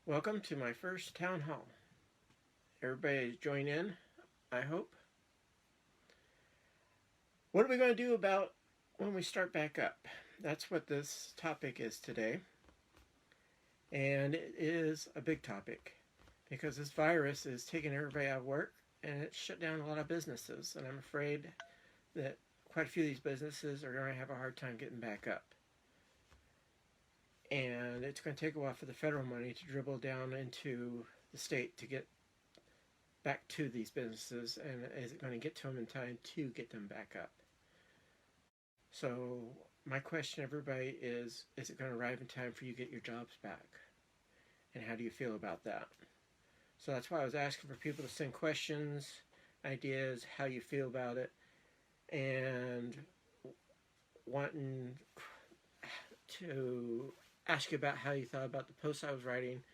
Welcome to my first town hall. Everybody join in, I hope. What are we going to do about when we start back up? That's what this topic is today. And it is a big topic because this virus is taking everybody out of work and it's shut down a lot of businesses. And I'm afraid that quite a few of these businesses are going to have a hard time getting back up. And it's going to take a while for the federal money to dribble down into the state to get back to these businesses, and is it going to get to them in time to get them back up? So my question to everybody is it going to arrive in time for you to get your jobs back? And how do you feel about that? So that's why I was asking for people to send questions, ideas, how you feel about it, and wanting to ask you about how you thought about the posts I was writing,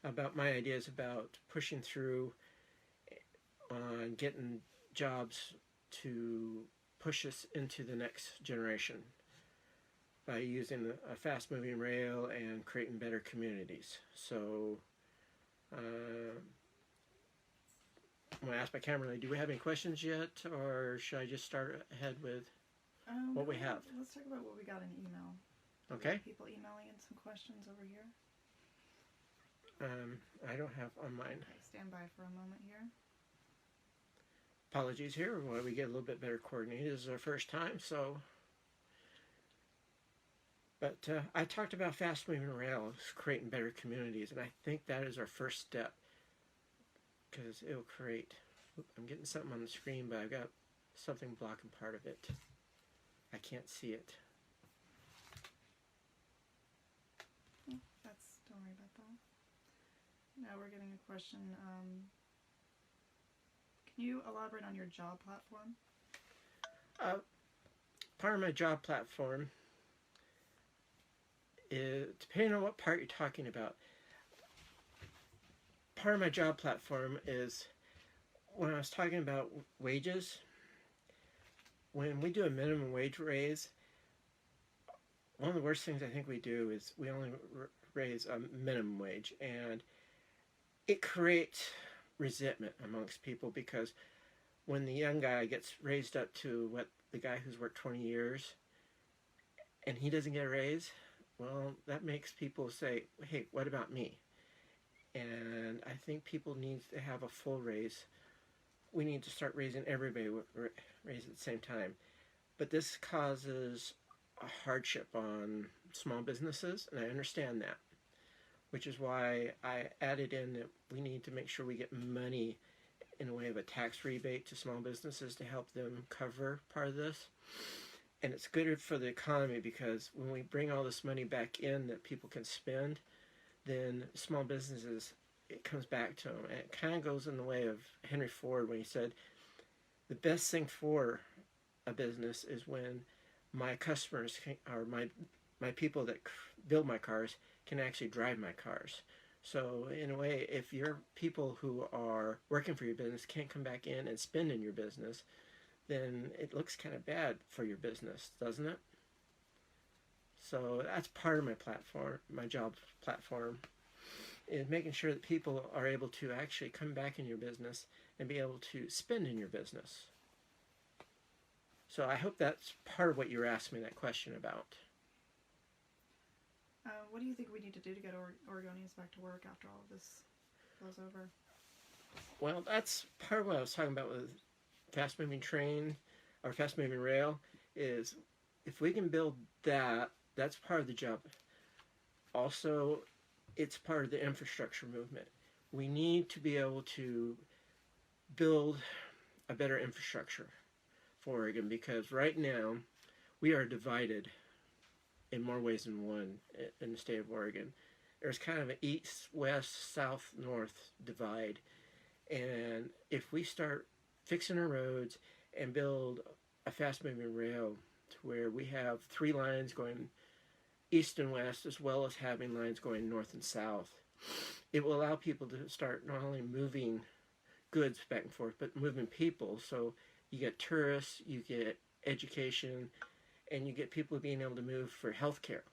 about my ideas about pushing through on getting jobs to push us into the next generation by using a fast-moving rail and creating better communities. So I'm going to ask my camera lady, do we have any questions yet, or should I just start ahead with what we have? Let's talk about what we got in email. Okay. People emailing in some questions over here. I don't have on mine. Okay, stand by for a moment here. Apologies here while we get a little bit better coordinated. This is our first time, so. But I talked about fast-moving rails, creating better communities, and I think that is our first step because it'll create. I'm getting something on the screen, but I've got something blocking part of it. I can't see it. Don't worry about that. Now we're getting a question. Can you elaborate on your job platform? Part of my job platform is, depending on what part you're talking about, part of my job platform is when I was talking about wages, when we do a minimum wage raise, one of the worst things I think we do is we only raise a minimum wage, and it creates resentment amongst people because when the young guy gets raised up to what the guy who's worked 20 years and he doesn't get a raise, well, that makes people say, hey, what about me? And I think people need to have a full raise. We need to start raising everybody raise at the same time. But this causes a hardship on small businesses, and I understand that, which is why I added in that we need to make sure we get money in a way of a tax rebate to small businesses to help them cover part of this. And it's good for the economy because when we bring all this money back in that people can spend, then small businesses, it comes back to them. And it kind of goes in the way of Henry Ford when he said, the best thing for a business is when my customers or my people that build my cars can actually drive my cars. So in a way, if your people who are working for your business can't come back in and spend in your business, then it looks kind of bad for your business, doesn't it? So that's part of my platform, my job platform, is making sure that people are able to actually come back in your business and be able to spend in your business. So I hope that's part of what you were asking me that question about. What do you think we need to do to get Oregonians back to work after all of this blows over? Well, that's part of what I was talking about with fast-moving train or fast-moving rail, is if we can build that, that's part of the job. Also, it's part of the infrastructure movement. We need to be able to build a better infrastructure for Oregon because right now we are divided in more ways than one in the state of Oregon. There's kind of an east, west, south, north divide. And if we start fixing our roads and build a fast-moving rail to where we have 3 lines going east and west as well as having lines going north and south, it will allow people to start not only moving goods back and forth, but moving people. So you get tourists, you get education, and you get people being able to move for healthcare.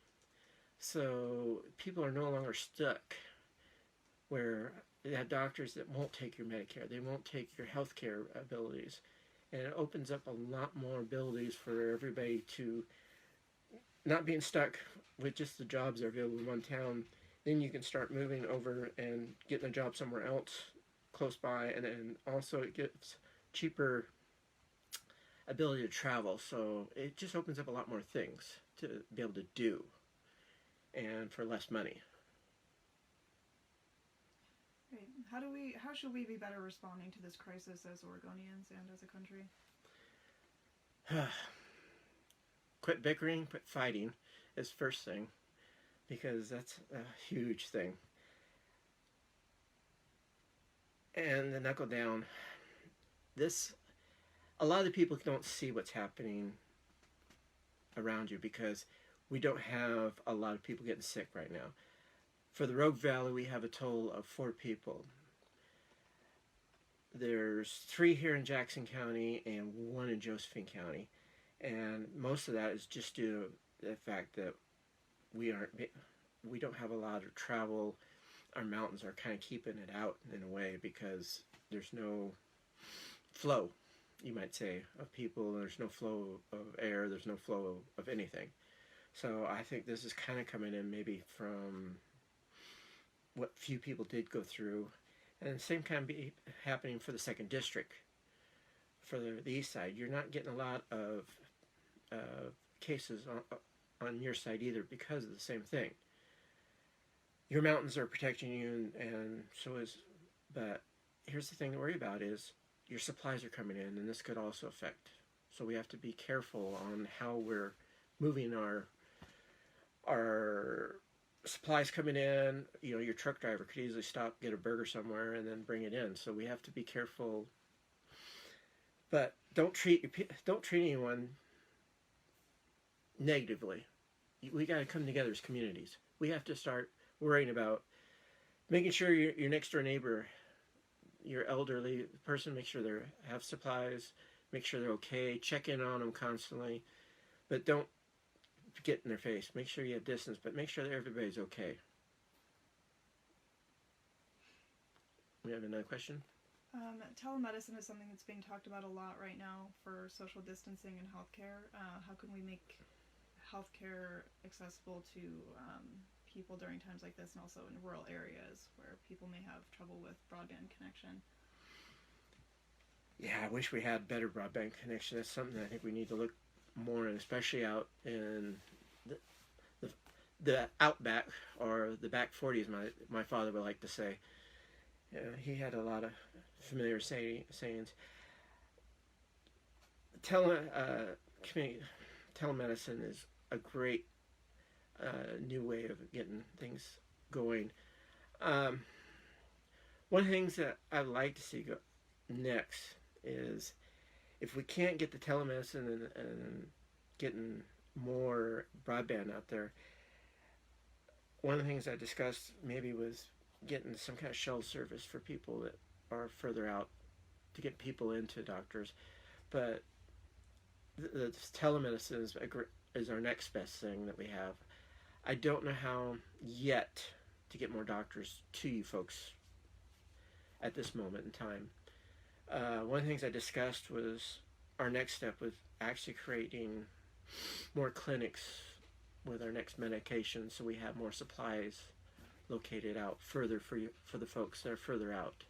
So people are no longer stuck where they have doctors that won't take your Medicare, they won't take your health care abilities. And it opens up a lot more abilities for everybody to not being stuck with just the jobs that are available in one town. Then you can start moving over and getting a job somewhere else close by, and then also it gets cheaper ability to travel. So it just opens up a lot more things to be able to do, and for less money. Right. How should we be better responding to this crisis as Oregonians and as a country? Quit bickering, quit fighting is first thing, because that's a huge thing. And the knuckle down. A lot of the people don't see what's happening around you because we don't have a lot of people getting sick right now. For the Rogue Valley, we have a total of 4 people. There's 3 here in Jackson County and 1 in Josephine County. And most of that is just due to the fact that we don't have a lot of travel. Our mountains are kind of keeping it out in a way because there's no flow, you might say, of people. There's no flow of air. There's no flow of anything. So I think this is kind of coming in maybe from what few people did go through. And the same kind of be happening for the 2nd District. For the east side, you're not getting a lot of cases on your side either because of the same thing. Your mountains are protecting you, and so is, but here's the thing to worry about is your supplies are coming in, and this could also affect. So we have to be careful on how we're moving our supplies coming in. You know, your truck driver could easily stop, get a burger somewhere, and then bring it in. So we have to be careful. But don't treat anyone negatively. We got to come together as communities. We have to start worrying about making sure your next door neighbor, your elderly person, make sure they have supplies, make sure they're okay, check in on them constantly, but don't get in their face. Make sure you have distance, but make sure that everybody's okay. We have another question? Telemedicine is something that's being talked about a lot right now for social distancing and healthcare. How can we make healthcare accessible to people during times like this, and also in rural areas where people may have trouble with broadband connection? Yeah, I wish we had better broadband connection. That's something I think we need to look more, and especially out in the outback, or the back 40s, my father would like to say. He had a lot of familiar sayings. Telemedicine is a great new way of getting things going. One of the things that I'd like to see go next is, if we can't get the telemedicine and getting more broadband out there, one of the things I discussed maybe was getting some kind of shuttle service for people that are further out to get people into doctors. But the telemedicine is our next best thing that we have. I don't know how yet to get more doctors to you folks at this moment in time. One of the things I discussed was our next step was actually creating more clinics with our next medication, so we have more supplies located out further for the folks that are further out,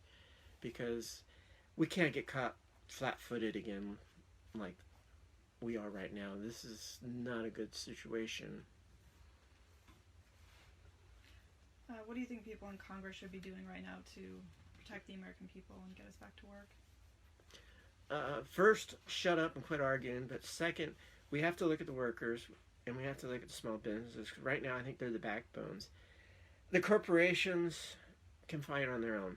because we can't get caught flat-footed again like we are right now. This is not a good situation. What do you think people in Congress should be doing right now to protect the American people and get us back to work? First, shut up and quit arguing. But second, we have to look at the workers, and we have to look at the small businesses. Right now, I think they're the backbones. The corporations can fight on their own.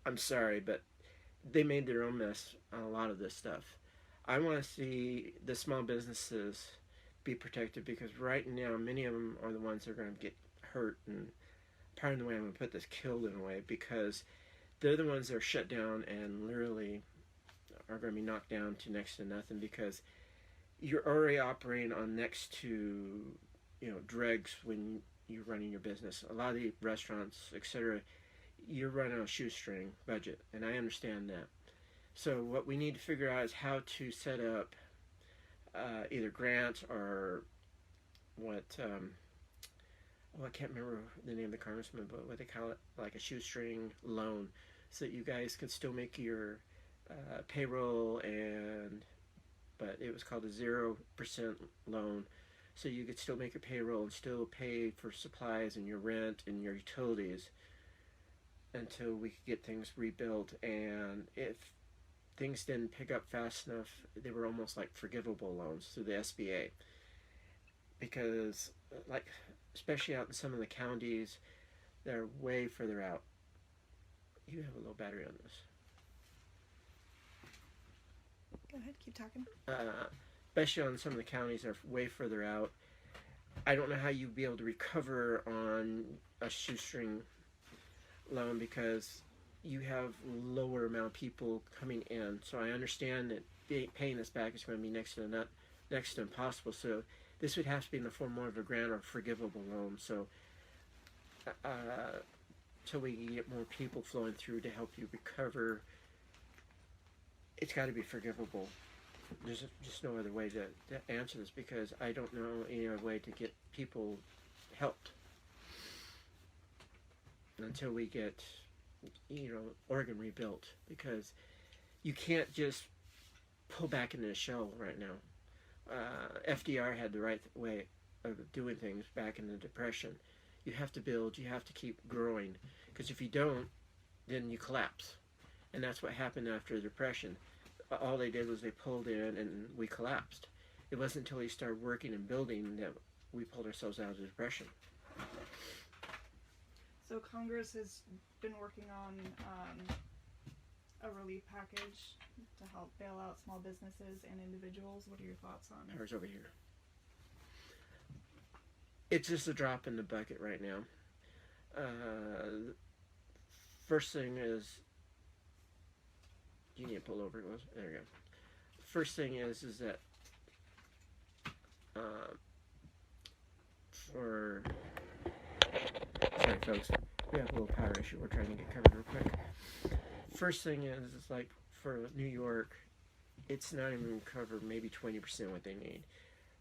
I'm sorry, but they made their own mess on a lot of this stuff. I want to see the small businesses be protected, because right now, many of them are the ones that are going to get hurt, and pardon the way I'm going to put this, killed in a way, because they're the ones that are shut down and literally are going to be knocked down to next to nothing, because you're already operating on next to dregs when you're running your business. A lot of the restaurants, etc., you're running on a shoestring budget, and I understand that. So what we need to figure out is how to set up either grants or what. I can't remember the name of the congressman, but what they call it, like a shoestring loan, so that you guys can still make your payroll, but it was called a 0% loan, so you could still make your payroll and still pay for supplies and your rent and your utilities until we could get things rebuilt. And if things didn't pick up fast enough, they were almost like forgivable loans through the SBA, because like especially out in some of the counties that are way further out. You have a low battery on this. Go ahead, keep talking. Especially on some of the counties that are way further out. I don't know how you'd be able to recover on a shoestring loan because you have lower amount of people coming in. So I understand that paying this back is going to be next to impossible. So this would have to be in the form more of a grant or forgivable loan. So till we can get more people flowing through to help you recover, it's got to be forgivable. There's just no other way to answer this, because I don't know any other way to get people helped until we get Oregon rebuilt, because you can't just pull back into the shell right now. FDR had the right way of doing things back in the Depression. You have to build, you have to keep growing, because if you don't, then you collapse. And that's what happened after the Depression. All they did was they pulled in and we collapsed. It wasn't until we started working and building that we pulled ourselves out of the Depression. So Congress has been working on a relief package to help bail out small businesses and individuals. What are your thoughts on it? Ours over here. It's just a drop in the bucket right now. First thing is, you need to pull over. There you go. First thing is that sorry folks, we have a little power issue we're trying to get covered real quick. First thing is like for New York, it's not even covered maybe 20% what they need.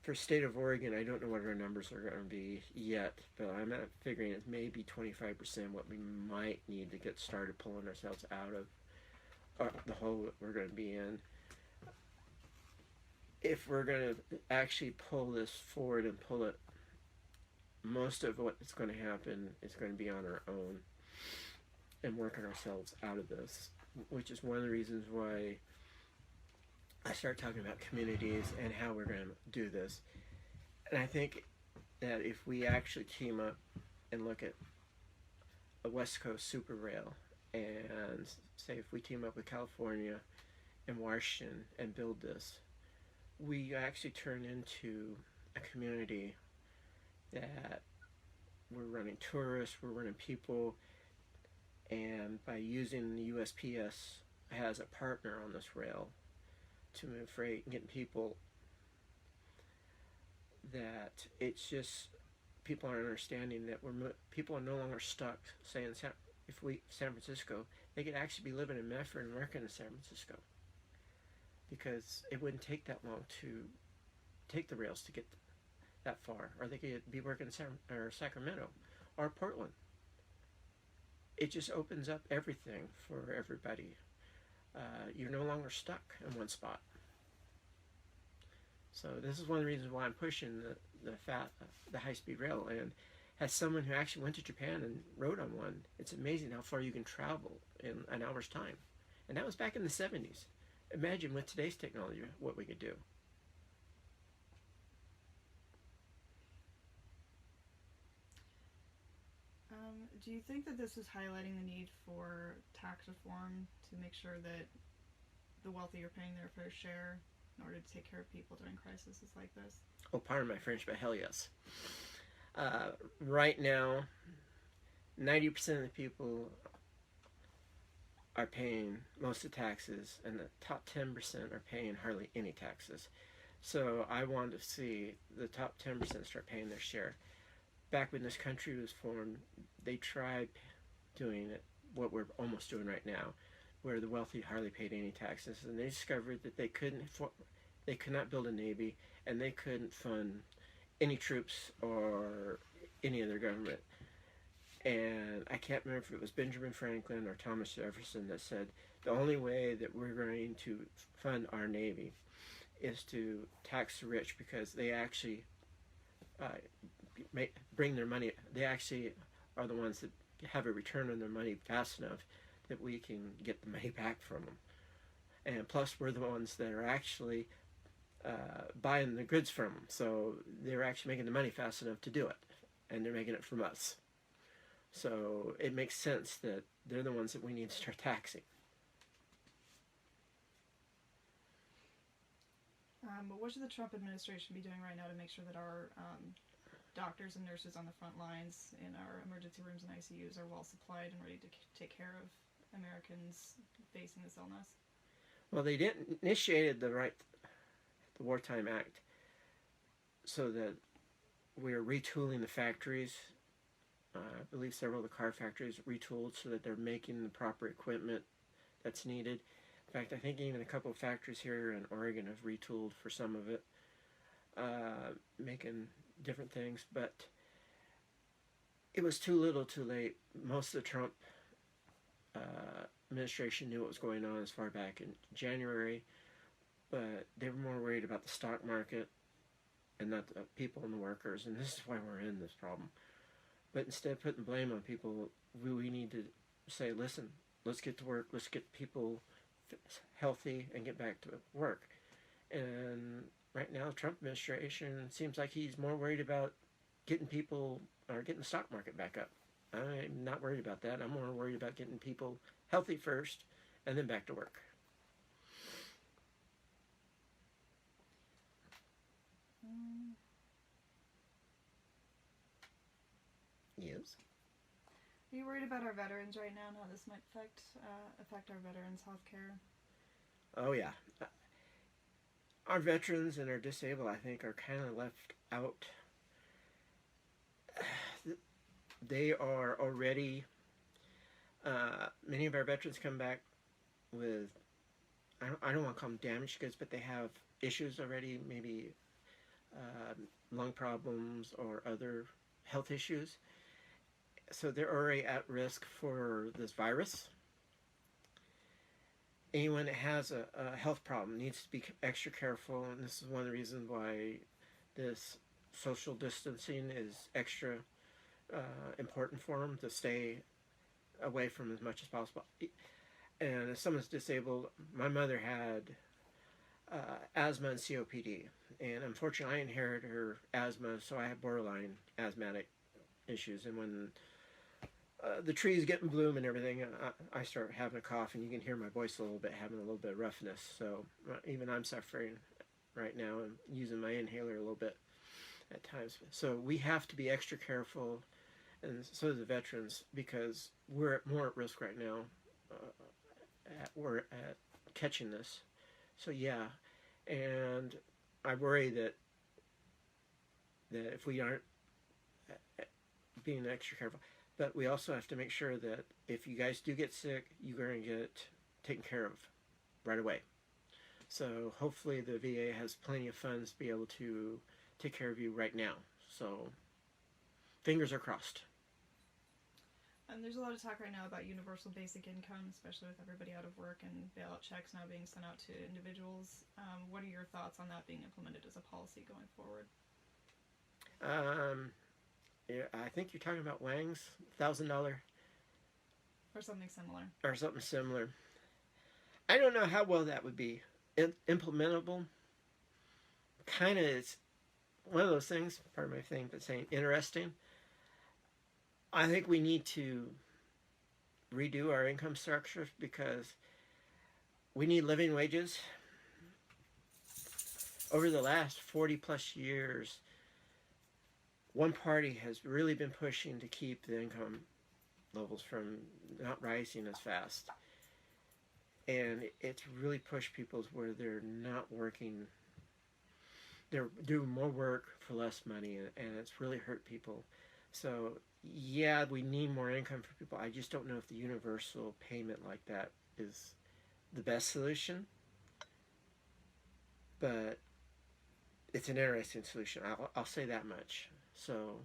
For state of Oregon, I don't know what our numbers are going to be yet, but I'm not figuring it's maybe 25% what we might need to get started pulling ourselves out of the hole that we're going to be in. If we're going to actually pull this forward and pull it, most of what is going to happen is going to be on our own and working ourselves out of this, which is one of the reasons why I start talking about communities and how we're going to do this. And I think that if we actually team up and look at a West Coast super rail, and say if we team up with California and Washington and build this, we actually turn into a community that we're running tourists, we're running people, and by using the USPS as a partner on this rail to move freight and getting people, that it's just people are understanding that people are no longer stuck, say in San Francisco, they could actually be living in Medford and working in San Francisco, because it wouldn't take that long to take the rails to get that far, or they could be working in Sacramento or Portland. It just opens up everything for everybody. You're no longer stuck in one spot. So this is one of the reasons why I'm pushing the high-speed rail. And as someone who actually went to Japan and rode on one, it's amazing how far you can travel in an hour's time. And that was back in the 70s. Imagine with today's technology what we could do. Do you think that this is highlighting the need for tax reform to make sure that the wealthy are paying their fair share in order to take care of people during crises like this? Oh, pardon my French, but hell yes. Right now, 90% of the people are paying most of the taxes, and the top 10% are paying hardly any taxes. So I want to see the top 10% start paying their share. Back when this country was formed, they tried doing it, what we're almost doing right now, where the wealthy hardly paid any taxes, and they discovered that they could not build a navy, and they couldn't fund any troops or any other government. And I can't remember if it was Benjamin Franklin or Thomas Jefferson that said the only way that we're going to fund our navy is to tax the rich, because they actually bring their money. They actually are the ones that have a return on their money fast enough that we can get the money back from them. And plus, we're the ones that are actually buying the goods from them. So they're actually making the money fast enough to do it, and they're making it from us. So it makes sense that they're the ones that we need to start taxing. But what should the Trump administration be doing right now to make sure that our doctors and nurses on the front lines in our emergency rooms and ICUs are well supplied and ready to take care of Americans facing this illness? Well, they didn't initiated the Wartime Act so that we're retooling the factories. I believe several of the car factories retooled so that they're making the proper equipment that's needed. In fact, I think even a couple of factories here in Oregon have retooled for some of it, making different things. But it was too little too late. Most of the Trump administration knew what was going on as far back in January, but they were more worried about the stock market and not the people and the workers. And this is why we're in this problem. But instead of putting blame on people, we need to say, listen, let's get to work. Let's get people healthy and get back to work. And right now, the Trump administration seems like he's more worried about getting people or getting the stock market back up. I'm not worried about that. I'm more worried about getting people healthy first and then back to work. Yes. Are you worried about our veterans right now and how this might affect our veterans' health care? Oh, yeah. Our veterans and our disabled, I think, are kind of left out. They are already, many of our veterans come back with, I don't want to call them damaged goods, but they have issues already, maybe lung problems or other health issues. So they're already at risk for this virus. Anyone that has a health problem needs to be extra careful, and this is one of the reasons why this social distancing is extra important for them, to stay away from as much as possible. And if someone's disabled, my mother had asthma and COPD, and unfortunately I inherited her asthma, so I have borderline asthmatic issues, and when the trees get in bloom and everything, I start having a cough, and you can hear my voice a little bit, having a little bit of roughness. So even I'm suffering right now and using my inhaler a little bit at times. So we have to be extra careful, and so do the veterans, because we're more at risk right now. We're at catching this. So yeah, and I worry that if we aren't being extra careful. But we also have to make sure that if you guys do get sick, you're going to get taken care of right away. So hopefully the VA has plenty of funds to be able to take care of you right now. So fingers are crossed. And there's a lot of talk right now about universal basic income, especially with everybody out of work and bailout checks now being sent out to individuals. What are your thoughts on that being implemented as a policy going forward? Yeah, I think you're talking about Wang's $1,000 or something similar. Or something similar. I don't know how well that would be implementable. Kind of, it's one of those things. Pardon my thing, but saying interesting. I think we need to redo our income structure, because we need living wages. Over the last 40 plus years, one party has really been pushing to keep the income levels from not rising as fast. And it's really pushed people where they're not working they're doing more work for less money, and it's really hurt people. So yeah, we need more income for people. I just don't know if the universal payment like that is the best solution, but it's an interesting solution. I'll say that much. So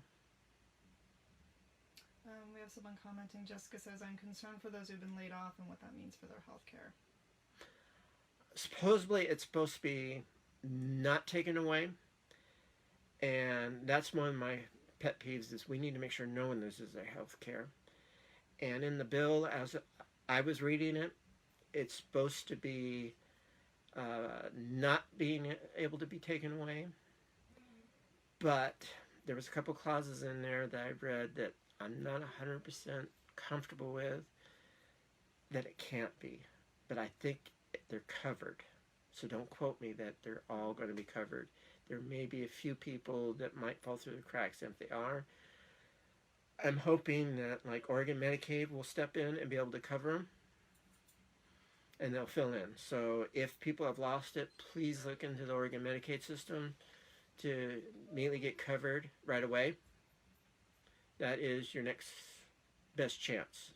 We have someone commenting. Jessica says, I'm concerned for those who've been laid off and what that means for their health care. supposedly it's supposed to be not taken away, and that's one of my pet peeves is we need to make sure no one loses their health care. And in the bill, as I was reading it, it's supposed to be not being able to be taken away. But there was a couple clauses in there that I read that I'm not 100% comfortable with, that it can't be. But I think they're covered. So don't quote me that they're all going to be covered. There may be a few people that might fall through the cracks. And if they are, I'm hoping that like Oregon Medicaid will step in and be able to cover them, and they'll fill in. So if people have lost it, please look into the Oregon Medicaid system to immediately get covered right away. That is your next best chance.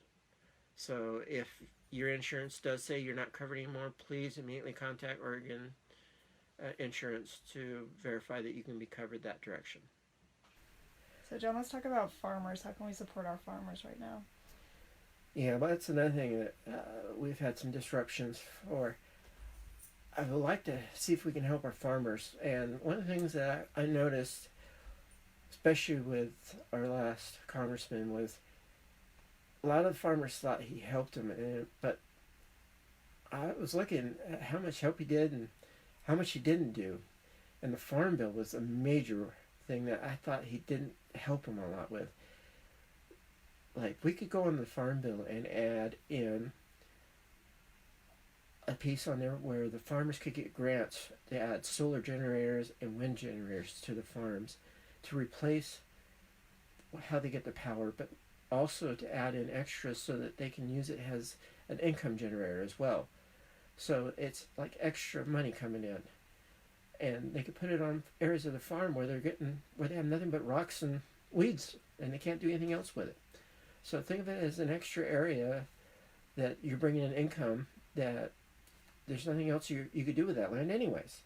So if your insurance does say you're not covered anymore, please immediately contact Oregon Insurance to verify that you can be covered that direction. So, John, let's talk about farmers. How can we support our farmers right now? Yeah, but that's another thing that we've had some disruptions for. I would like to see if we can help our farmers. And one of the things that I noticed, especially with our last congressman, was a lot of farmers thought he helped them, but I was looking at how much help he did and how much he didn't do. And the Farm Bill was a major thing that I thought he didn't help them a lot with. Like, we could go on the Farm Bill and add in a piece on there where the farmers could get grants to add solar generators and wind generators to the farms to replace how they get the power, but also to add in extras so that they can use it as an income generator as well. So it's like extra money coming in, and they could put it on areas of the farm where they have nothing but rocks and weeds, and they can't do anything else with it. So think of it as an extra area that you're bringing in income that there's nothing else you could do with that land anyways.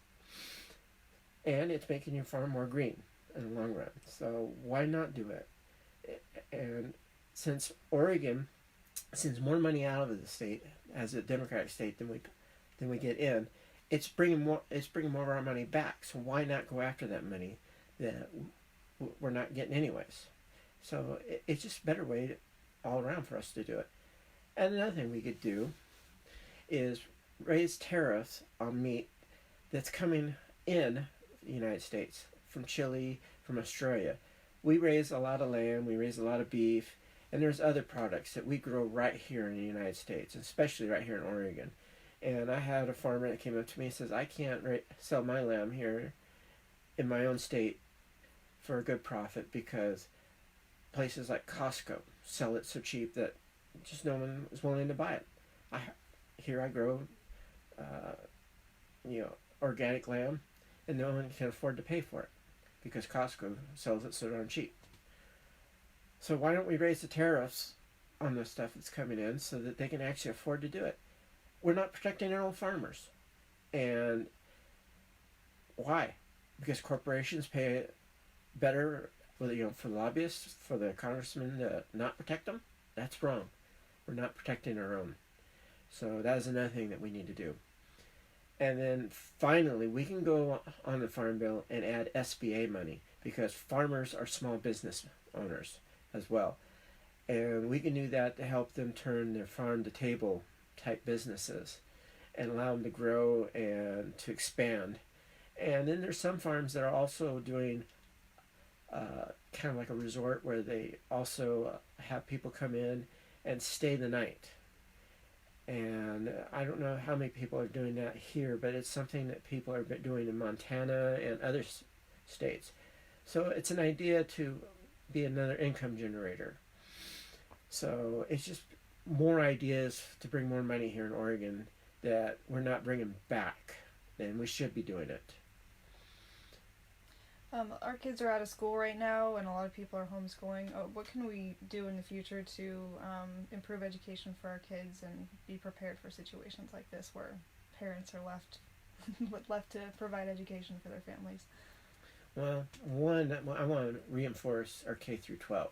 And it's making your farm more green in the long run. So why not do it? And since Oregon sends more money out of the state as a Democratic state than we get in, it's bringing more of our money back. So why not go after that money that we're not getting anyways? So it's just a better way all around for us to do it. And another thing we could do is raise tariffs on meat that's coming in the United States from Chile, from Australia. We raise a lot of lamb, we raise a lot of beef, and there's other products that we grow right here in the United States, especially right here in Oregon. And I had a farmer that came up to me and says, I can't sell my lamb here in my own state for a good profit because places like Costco sell it so cheap that just no one is willing to buy it. Here I grow, organic lamb, and no one can afford to pay for it because Costco sells it so darn cheap. So why don't we raise the tariffs on the stuff that's coming in so that they can actually afford to do it? We're not protecting our own farmers. And why? Because corporations pay better for the lobbyists, for the congressmen to not protect them? That's wrong. We're not protecting our own. So that is another thing that we need to do. And then finally, we can go on the Farm Bill and add SBA money because farmers are small business owners as well. And we can do that to help them turn their farm-to-table type businesses and allow them to grow and to expand. And then there's some farms that are also doing kind of like a resort where they also have people come in and stay the night. And I don't know how many people are doing that here, but it's something that people are doing in Montana and other states. So it's an idea to be another income generator. So it's just more ideas to bring more money here in Oregon that we're not bringing back, and we should be doing it. Our kids are out of school right now, and a lot of people are homeschooling. What can we do in the future to improve education for our kids and be prepared for situations like this where parents are left to provide education for their families? Well, one, I want to reinforce our K through 12.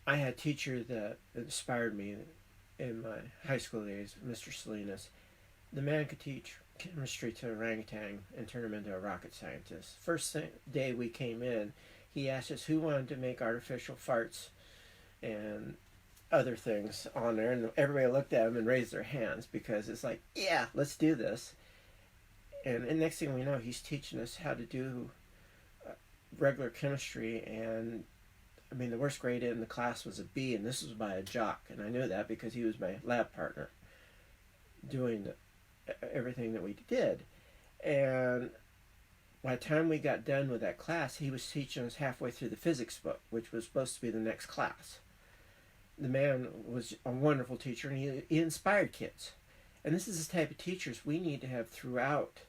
I had a teacher that inspired me in my high school days, Mr. Salinas. The man could teach chemistry to an orangutan and turn him into a rocket scientist. First day we came in, he asked us who wanted to make artificial farts and other things on there, and everybody looked at him and raised their hands because it's like, yeah, let's do this. And next thing we know, he's teaching us how to do regular chemistry. And I mean, the worst grade in the class was a B, and this was by a jock, and I knew that because he was my lab partner doing everything that we did. And by the time we got done with that class, he was teaching us halfway through the physics book, which was supposed to be the next class. The man was a wonderful teacher, and he inspired kids. And this is the type of teachers we need to have throughout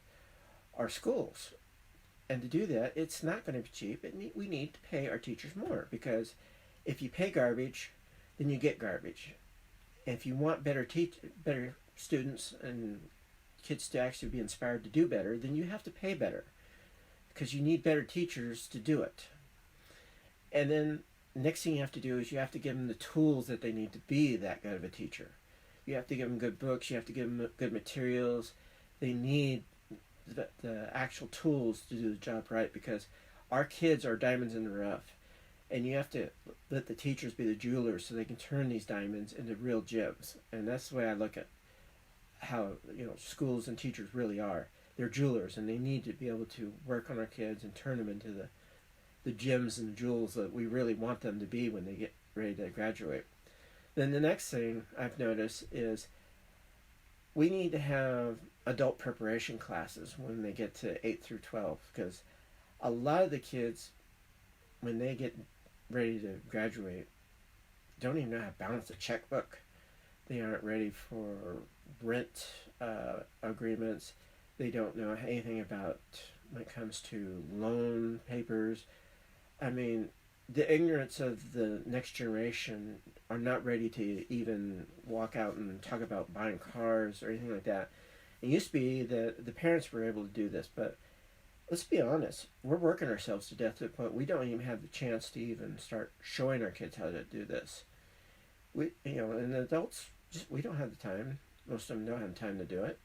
our schools. And to do that, it's not going to be cheap. We need to pay our teachers more, because if you pay garbage, then you get garbage. And if you want better students and kids to actually be inspired to do better, then you have to pay better, because you need better teachers to do it. And then the next thing you have to do is you have to give them the tools that they need to be that good of a teacher. You have to give them good books. You have to give them good materials. They need the actual tools to do the job right, because our kids are diamonds in the rough. And you have to let the teachers be the jewelers so they can turn these diamonds into real gems. And that's the way I look at how, schools and teachers really are. They're jewelers, and they need to be able to work on our kids and turn them into the gems and jewels that we really want them to be when they get ready to graduate. Then the next thing I've noticed is we need to have adult preparation classes when they get to 8 through 12, because a lot of the kids, when they get ready to graduate, don't even know how to balance a checkbook. They aren't ready for rent agreements. They don't know anything about when it comes to loan papers. I mean, the ignorance of the next generation are not ready to even walk out and talk about buying cars or anything like that. It used to be that the parents were able to do this, but let's be honest, we're working ourselves to death to the point we don't even have the chance to even start showing our kids how to do this. And adults, we don't have the time. Most of them don't have time to do it.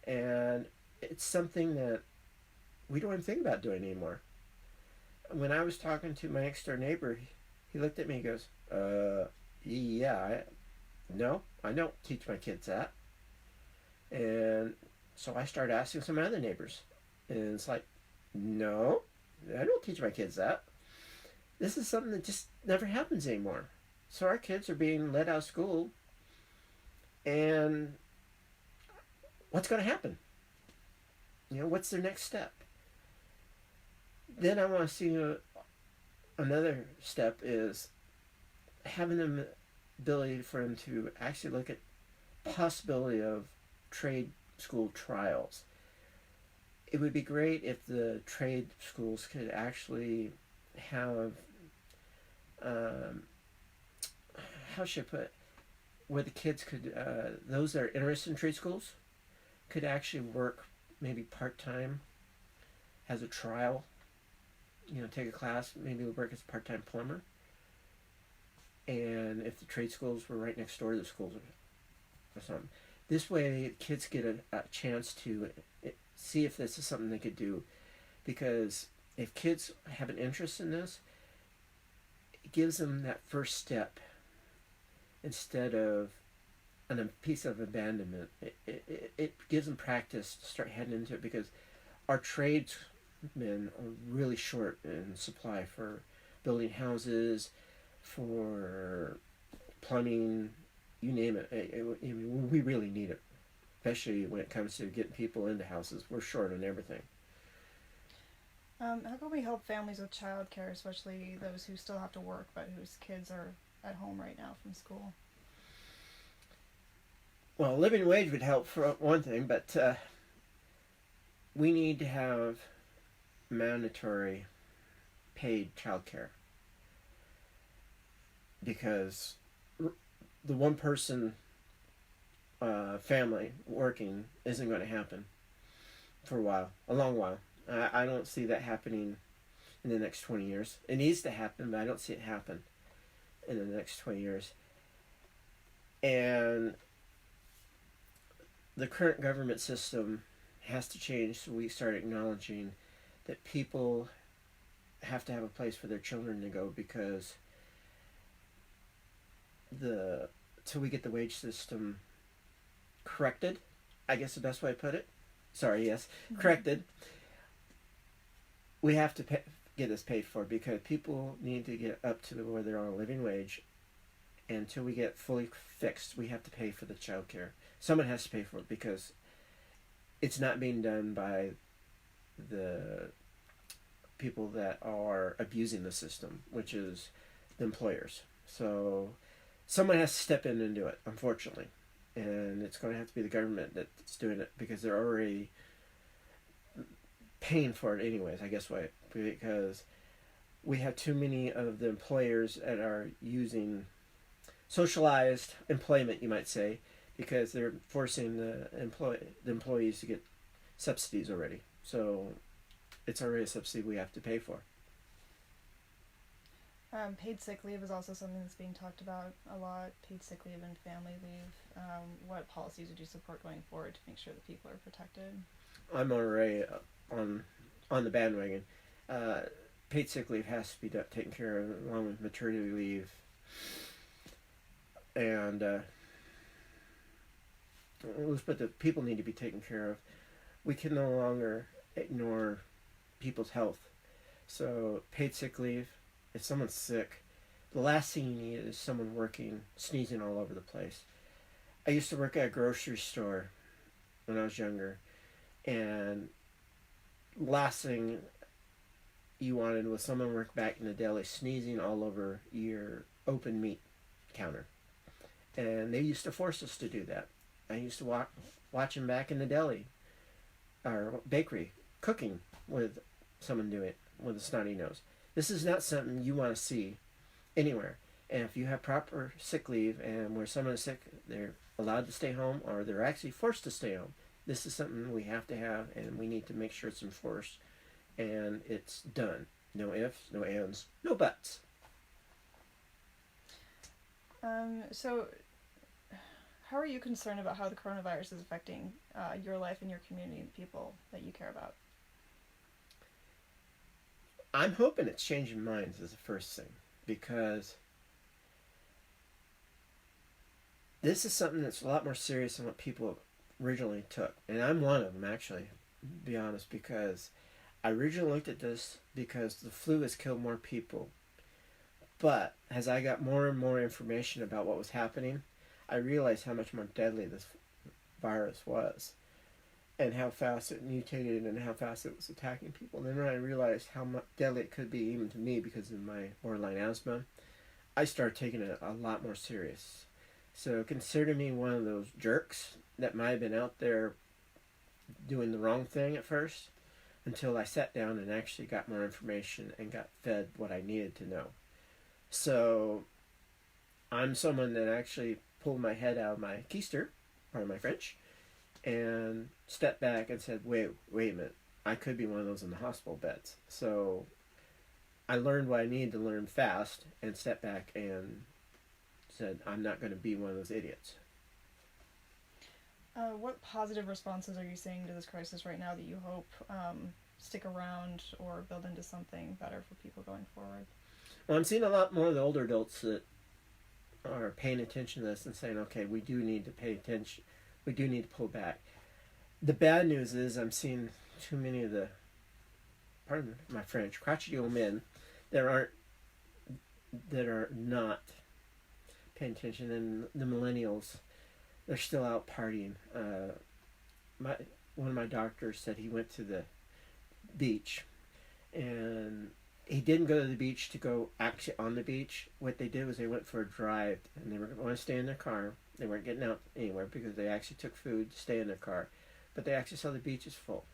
And it's something that we don't even think about doing anymore. When I was talking to my next door neighbor, he looked at me and goes, no, I don't teach my kids that. And so I started asking some other neighbors. And it's like, no, I don't teach my kids that. This is something that just never happens anymore. So our kids are being let out of school. And what's going to happen? What's their next step? Then I want to see another step is having the ability for them to actually look at possibility of trade school trials. It would be great if the trade schools could actually have, how should I put it, where the kids could, those that are interested in trade schools, could actually work maybe part-time as a trial. Take a class, maybe work as a part-time plumber. And if the trade schools were right next door to the schools or something. This way, kids get a chance to see if this is something they could do. Because if kids have an interest in this, it gives them that first step instead of a piece of abandonment. It gives them practice to start heading into it, because our tradesmen are really short in supply for building houses, for plumbing, you name it. We really need it, especially when it comes to getting people into houses. We're short on everything. How can we help families with childcare, especially those who still have to work but whose kids are at home right now from school? Well, living wage would help for one thing, but we need to have mandatory paid childcare, because the one person family working isn't going to happen for a long while. I don't see that happening in the next 20 years. It needs to happen, but I don't see it happen in the next 20 years. And the current government system has to change, so we start acknowledging that people have to have a place for their children to go, because till we get the wage system corrected, I guess the best way to put it, corrected, we have to get this paid for, because people need to get up to where they're on a living wage. And until we get fully fixed, we have to pay for the child care. Someone has to pay for it, because it's not being done by the people that are abusing the system, which is the employers. So someone has to step in and do it, unfortunately. And it's going to have to be the government that's doing it, because they're already paying for it anyways, I guess why. Because we have too many of the employers that are using socialized employment, you might say, because they're forcing the employees to get subsidies already. So it's already a subsidy we have to pay for. Paid sick leave is also something that's being talked about a lot. Paid sick leave and family leave. What policies would you support going forward to make sure that people are protected? I'm already on the bandwagon. Paid sick leave has to be taken care of, along with maternity leave. And but the people need to be taken care of. We can no longer ignore people's health. So paid sick leave, if someone's sick, the last thing you need is someone working, sneezing all over the place. I used to work at a grocery store when I was younger, and last thing you wanted was someone work back in the deli sneezing all over your open meat counter. And they used to force us to do that. I used to watch them back in the deli or bakery cooking with someone doing it with a snotty nose. This is not something you want to see anywhere. And if you have proper sick leave, and where someone is sick, they're allowed to stay home, or they're actually forced to stay home. This is something we have to have, and we need to make sure it's enforced and it's done. No ifs, no ands, no buts. So how are you concerned about how the coronavirus is affecting your life and your community and people that you care about? I'm hoping it's changing minds is the first thing, because this is something that's a lot more serious than what people originally took. And I'm one of them, actually, to be honest, because I originally looked at this because the flu has killed more people. But as I got more and more information about what was happening, I realized how much more deadly this virus was, and how fast it mutated and how fast it was attacking people. And then when I realized how much deadly it could be even to me because of my borderline asthma, I started taking it a lot more serious. So consider me one of those jerks that might have been out there doing the wrong thing at first, until I sat down and actually got more information and got fed what I needed to know. So I'm someone that actually pulled my head out of my keister, pardon my French, and stepped back and said, wait a minute, I could be one of those in the hospital beds. So I learned what I needed to learn fast and stepped back and said, I'm not going to be one of those idiots. What positive responses are you seeing to this crisis right now that you hope stick around or build into something better for people going forward? Well, I'm seeing a lot more of the older adults that are paying attention to this and saying, okay, we do need to pay attention. We do need to pull back. The bad news is I'm seeing too many of the, pardon my French, crotchety old men that are not paying attention, and the millennials, they're still out partying. One of my doctors said he went to the beach, and he didn't go to the beach to go actually on the beach. What they did was they went for a drive, and they were going to stay in their car. They weren't getting out anywhere because they actually took food to stay in their car. But they actually saw the beaches full.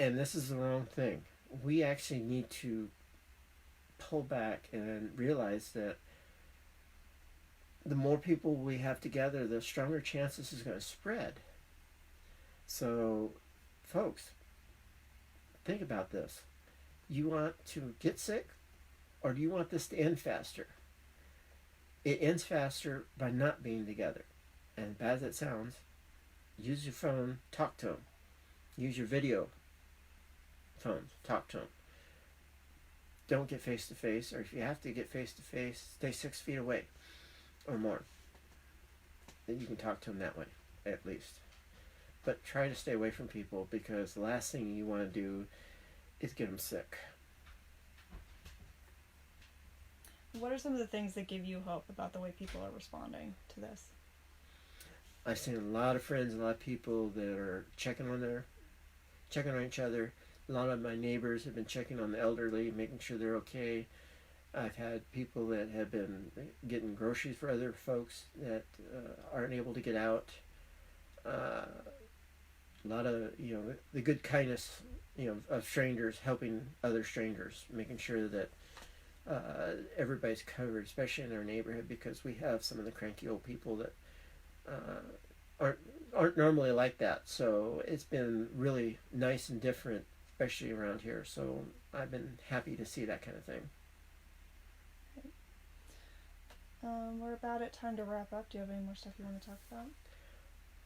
And this is the wrong thing. We actually need to pull back and realize that the more people we have together, the stronger chance this is going to spread. So, folks, think about this. You want to get sick, or do you want this to end faster? It ends faster by not being together. And bad as it sounds, use your phone, talk to them. Use your video phones, talk to them. Don't get face to face, or if you have to get face to face, stay 6 feet away or more. Then you can talk to them that way, at least. But try to stay away from people, because the last thing you want to do is get them sick. What are some of the things that give you hope about the way people are responding to this? I've seen a lot of friends, a lot of people that are checking on each other. A lot of my neighbors have been checking on the elderly, making sure they're okay. I've had people that have been getting groceries for other folks that aren't able to get out. A lot of, the good kindness, of strangers helping other strangers, making sure that everybody's covered, especially in our neighborhood, because we have some of the cranky old people that aren't normally like that. So it's been really nice and different, especially around here. So I've been happy to see that kind of thing. We're about at time to wrap up. Do you have any more stuff you want to talk about?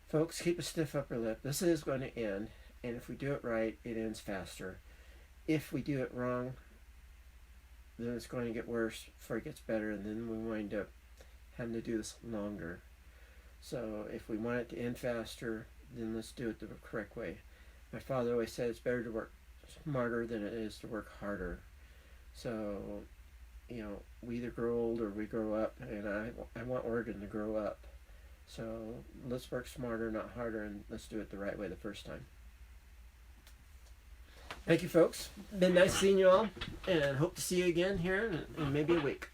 Folks, keep a stiff upper lip. This is going to end, and if we do it right, it ends faster. If we do it wrong, then it's going to get worse before it gets better, and then we wind up having to do this longer. So if we want it to end faster, then let's do it the correct way. My father always said it's better to work smarter than it is to work harder. So, we either grow old or we grow up, and I want Oregon to grow up. So let's work smarter, not harder, and let's do it the right way the first time. Thank you, folks. Been nice seeing you all, and hope to see you again here in maybe a week.